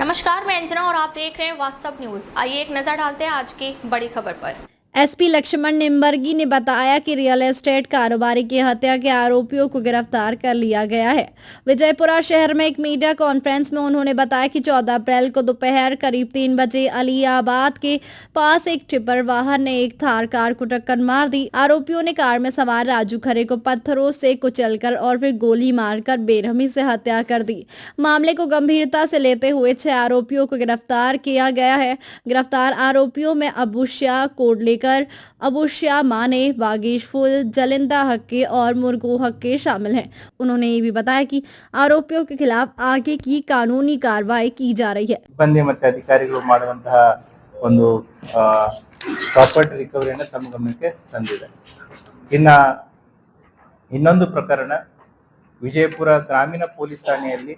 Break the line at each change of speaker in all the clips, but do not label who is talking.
नमस्कार, मैं अंजना और आप देख रहे हैं वास्तव न्यूज। आइए एक नजर डालते हैं आज की बड़ी खबर पर।
एसपी लक्ष्मण निम्बर्गी ने बताया कि रियल एस्टेट कारोबारी की हत्या के आरोपियों को गिरफ्तार कर लिया गया है। विजयपुरा शहर में एक मीडिया कॉन्फ्रेंस में उन्होंने बताया कि 14 अप्रैल को दोपहर करीब 3 बजे अलीयाबाद के पास एक टिपर वाहन ने एक थार कार को टक्कर मार दी। आरोपियों ने कार में सवार राजू खरे को पत्थरों से कुचलकर और फिर गोली मारकर बेरहमी से हत्या कर दी। मामले को गंभीरता से लेते हुए 6 आरोपियों को गिरफ्तार किया गया है। गिरफ्तार आरोपियों में अबुश्या कोडलेकर, अबुश्या माने, बागेशफुल, जलिंदा हक्के और मुर्गो हक्के शामिल हैं। उन्होंने ये भी बताया कि आरोपियों के खिलाफ आगे की कानूनी कार्रवाई की जा रही है।
ಸಿಬ್ಬಂದಿ ಮತ್ತು ಅಧಿಕಾರಿಗಳು ಮಾಡುವಂತಹ ಒಂದು ಪ್ರಾಪರ್ಟಿ ರಿಕವರಿಯನ್ನು ತಮ್ಮ ಗಮನಕ್ಕೆ ತಂದಿದೆ. ಇನ್ನೊಂದು ಪ್ರಕರಣ ವಿಜಯಪುರ ಗ್ರಾಮೀಣ ಪೊಲೀಸ್ ಠಾಣೆಯಲ್ಲಿ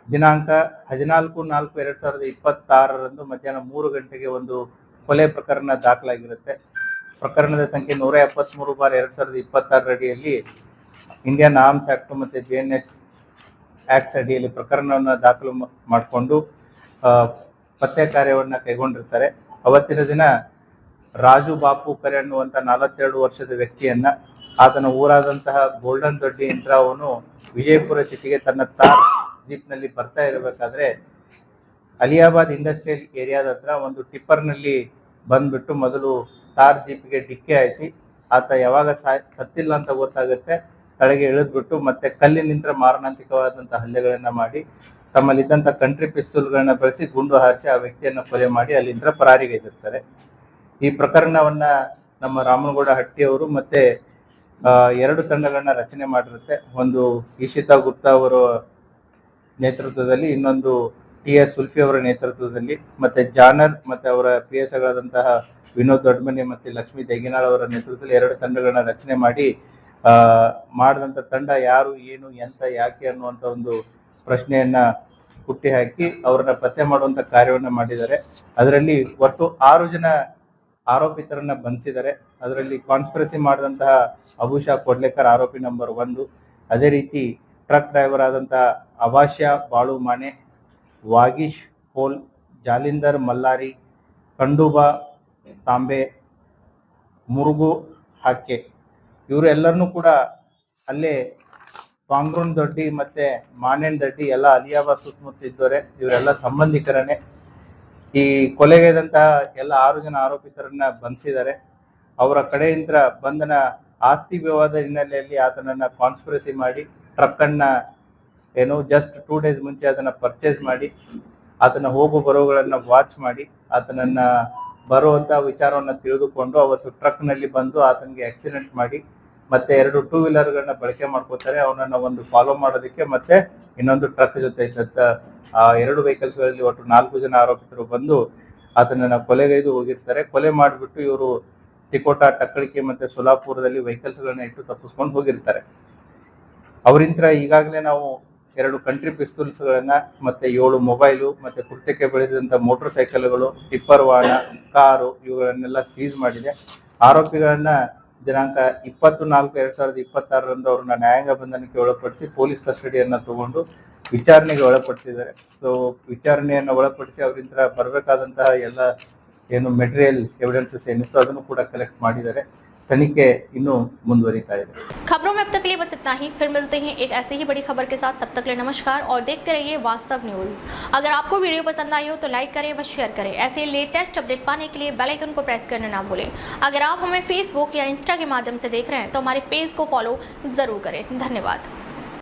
ದಿನಾಂಕ 14/4/2026 ಮಧ್ಯಾಹ್ನ 3 ಗಂಟೆಗೆ ಒಂದು ಕೊಲೆ ಪ್ರಕರಣ ದಾಖಲಾಗಿರುತ್ತೆ. ಪ್ರಕರಣದ ಸಂಖ್ಯೆ 173/2026 ಅಡಿಯಲ್ಲಿ ಇಂಡಿಯನ್ ಆರ್ಮ್ಸ್ ಆಕ್ಟ್ ಮತ್ತು JNS ಆಕ್ಟ್ಸ್ ಅಡಿಯಲ್ಲಿ ಪ್ರಕರಣವನ್ನು ದಾಖಲು ಮಾಡಿಕೊಂಡು ಪತ್ತೆ ಕಾರ್ಯವನ್ನು ಕೈಗೊಂಡಿರ್ತಾರೆ. ಅವತ್ತಿನ ದಿನ ರಾಜು ಬಾಪು ಕರೆ ಅನ್ನುವಂಥ 42 ವರ್ಷದ ವ್ಯಕ್ತಿಯನ್ನ ಆತನ ಊರಾದಂತಹ ಗೋಲ್ಡನ್ ದೊಡ್ಡಿ ಇಂದ್ರ ಅವನು ವಿಜಯಪುರ ಸಿಟಿಗೆ ತನ್ನ ತಾರ್ ಜೀಪ್ನಲ್ಲಿ ಬರ್ತಾ ಇರಬೇಕಾದ್ರೆ ಅಲಿಯಾಬಾದ್ ಇಂಡಸ್ಟ್ರಿಯಲ್ ಏರಿಯಾದ ಹತ್ರ ಒಂದು ಟಿಪ್ಪರ್ನಲ್ಲಿ ಬಂದ್ಬಿಟ್ಟು ಮೊದಲು ತಾರ್ ಜೀಪ್ಗೆ ಡಿಕ್ಕಿ ಹಾಯಿಸಿ ಆತ ಯಾವಾಗ ಸತ್ತಿಲ್ಲ ಅಂತ ಗೊತ್ತಾಗುತ್ತೆ ಕೆಳಗೆ ಇಳಿದ್ಬಿಟ್ಟು ಮತ್ತೆ ಕಲ್ಲಿನಿಂದ ಮಾರಣಾಂತಿಕವಾದಂತಹ ಹಲ್ಲೆಗಳನ್ನ ಮಾಡಿ ತಮ್ಮಲ್ಲಿದ್ದಂತ ಕಂಟ್ರಿ ಪಿಸ್ತೂಲ್ಗಳನ್ನ ಬಳಸಿ ಗುಂಡು ಹಾರಿಸಿ ಆ ವ್ಯಕ್ತಿಯನ್ನ ಕೊಲೆ ಮಾಡಿ ಅಲ್ಲಿಂದ ಪರಾರಿಗೈದಿರ್ತಾರೆ. ಈ ಪ್ರಕರಣವನ್ನ ನಮ್ಮ ರಾಮನಗೌಡ ಹಟ್ಟಿ ಅವರು ಮತ್ತೆ 2 ತಂಡಗಳನ್ನ ರಚನೆ ಮಾಡಿರುತ್ತೆ. ಒಂದು ಈಶಿತಾ ಗುಪ್ತಾ ಅವರ ನೇತೃತ್ವದಲ್ಲಿ, ಇನ್ನೊಂದು TS ಸುಲ್ಫಿ ಅವರ ನೇತೃತ್ವದಲ್ಲಿ, ಮತ್ತೆ ಜಾನರ್ ಮತ್ತೆ ಅವರ PS ಗಳಾದಂತಹ ವಿನೋದ್ ದೊಡ್ಡಮನಿ ಮತ್ತೆ ಲಕ್ಷ್ಮೀ ದೈಗಿನಾಳ್ ಅವರ ನೇತೃತ್ವದಲ್ಲಿ 2 ತಂಡಗಳನ್ನ ರಚನೆ ಮಾಡಿ ಮಾಡಿದಂತ ತಂಡ ಯಾರು, ಏನು, ಎಂತ, ಯಾಕೆ ಅನ್ನುವಂತ ಒಂದು ಪ್ರಶ್ನೆಯನ್ನ ಹುಟ್ಟಿ ಹಾಕಿ ಅವರನ್ನ ಪತ್ತೆ ಮಾಡುವಂತ ಕಾರ್ಯವನ್ನ ಮಾಡಿದ್ದಾರೆ. ಅದರಲ್ಲಿ ಒಟ್ಟು 6 ಜನ ಆರೋಪಿತರನ್ನ ಬಂಧಿಸಿದ್ದಾರೆ. ಅದರಲ್ಲಿ ಕಾನ್ಸ್ಪಿರಸಿ ಮಾಡಿದಂತಹ ಅಬುಶಾ ಕೊಡ್ಲೇಕರ್ ಆರೋಪಿ ನಂಬರ್ 1. ಅದೇ ರೀತಿ ಟ್ರಕ್ ಡ್ರೈವರ್ ಆದಂತಹ ಅಭಾಷ್ಯ ಬಾಳು ಮಾನೆ, ವಾಗೀಶ್ ಹೋಲ್, ಜಾಲಿಂದರ್ ಮಲ್ಲಾರಿ, ಕಂಡುಬಾ ತಾಂಬೆ, ಮುರುಗು ಹಾಕೆ, ಇವರು ಎಲ್ಲರನ್ನೂ ಕೂಡ ಅಲ್ಲೇ ಪಾಂಗ್ರೂನ್ ದೊಡ್ಡಿ ಮತ್ತೆ ಮಾನೇನ್ ದೊಡ್ಡಿ ಎಲ್ಲ ಅಲಿಯಾಬಾದ್ ಸುತ್ತಮುತ್ತ ಇದ್ದವರೆ. ಇವರೆಲ್ಲ ಸಂಬಂಧಿಕರನ್ನೇ. ಈ ಕೊಲೆಗೈದಂತಹ ಎಲ್ಲ 6 ಜನ ಆರೋಪಿತರನ್ನ ಬಂಧಿಸಿದ್ದಾರೆ. ಅವರ ಕಡೆಯಿಂದ ಬಂಧನ ಆಸ್ತಿ ವಿವಾದ ಹಿನ್ನೆಲೆಯಲ್ಲಿ ಆತನನ್ನ ಕಾನ್ಸ್ಪಿರಸಿ ಮಾಡಿ ಟ್ರಕ್ ಅನ್ನ ಜಸ್ಟ್ 2 ಡೇಸ್ ಮುಂಚೆ ಅದನ್ನ ಪರ್ಚೇಸ್ ಮಾಡಿ ಆತನ ಹೋಗು ಬರೋಗಳನ್ನ ವಾಚ್ ಮಾಡಿ ಆತನನ್ನ ಬರುವಂತ ವಿಚಾರವನ್ನ ತಿಳಿದುಕೊಂಡು ಅವತ್ತು ಟ್ರಕ್ ನಲ್ಲಿ ಬಂದು ಆತನಿಗೆ ಆಕ್ಸಿಡೆಂಟ್ ಮಾಡಿ ಮತ್ತೆ 2 ಟೂ ವೀಲರ್ಗಳನ್ನ ಬಳಕೆ ಮಾಡ್ಕೋತಾರೆ. ಅವನನ್ನ ಒಂದು ಫಾಲೋ ಮಾಡೋದಕ್ಕೆ ಮತ್ತೆ ಇನ್ನೊಂದು ಟ್ರಕ್ ಜೊತೆ ಇದ್ದಂತ ಆ 2 ವೆಹಿಕಲ್ಸ್ ಗಳಲ್ಲಿ ಒಟ್ಟು 4 ಜನ ಆರೋಪಿತರು ಬಂದು ಆತನನ್ನ ಕೊಲೆಗೈದು ಹೋಗಿರ್ತಾರೆ. ಕೊಲೆ ಮಾಡಿಬಿಟ್ಟು ಇವರು ತಿಕೋಟ, ಟಕ್ಕಳಿಕೆ ಮತ್ತೆ ಸೋಲಾಪುರದಲ್ಲಿ ವೆಹಿಕಲ್ಸ್ ಗಳನ್ನ ಇಟ್ಟು ತಪ್ಪಿಸ್ಕೊಂಡು ಹೋಗಿರ್ತಾರೆ. ಅವರಿಂತ್ರ ಈಗಾಗಲೇ ನಾವು 2 ಕಂಟ್ರಿ ಪಿಸ್ತೂಲ್ಸ್ ಗಳನ್ನ ಮತ್ತೆ 7 ಮೊಬೈಲು ಮತ್ತೆ ಕೃತ್ಯಕ್ಕೆ ಬಳಸಿದಂತ ಮೋಟರ್ ಸೈಕಲ್ಗಳು, ಟಿಪ್ಪರ್ ವಾಹನ, ಕಾರು ಇವುಗಳನ್ನೆಲ್ಲ ಸೀಸ್ ಮಾಡಿದೆ. ಆರೋಪಿಗಳನ್ನ ದಿನಾಂಕ 24/2026 ಅವ್ರನ್ನ ನ್ಯಾಯಾಂಗ ಬಂಧನಕ್ಕೆ ಒಳಪಡಿಸಿ ಪೊಲೀಸ್ ಕಸ್ಟಡಿಯನ್ನ ತಗೊಂಡು ವಿಚಾರಣೆಗೆ ಒಳಪಡಿಸಿದ್ದಾರೆ. ಸೊ ವಿಚಾರಣೆಯನ್ನ ಒಳಪಡಿಸಿ ಅವರಿಂದ ಬರಬೇಕಾದಂತಹ ಎಲ್ಲ ಏನು ಮೆಟೀರಿಯಲ್ ಎವಿಡೆನ್ಸಸ್ ಏನಿತ್ತು ಅದನ್ನು ಕೂಡ ಕಲೆಕ್ಟ್ ಮಾಡಿದ್ದಾರೆ. तनिके इन्नू मुंदवरिता है।
खबरों में अब तक के लिए बस इतना ही। फिर मिलते हैं एक ऐसी ही बड़ी खबर के साथ। तब तक के लिए नमस्कार और देखते रहिए वास्तव न्यूज। अगर आपको वीडियो पसंद आई हो तो लाइक करें व शेयर करें। ऐसे लेटेस्ट अपडेट पाने के लिए बेल आइकन को प्रेस करना ना भूलें। अगर आप हमें फेसबुक या इंस्टा के माध्यम से देख रहे हैं तो हमारे पेज को फॉलो जरूर करें। धन्यवाद।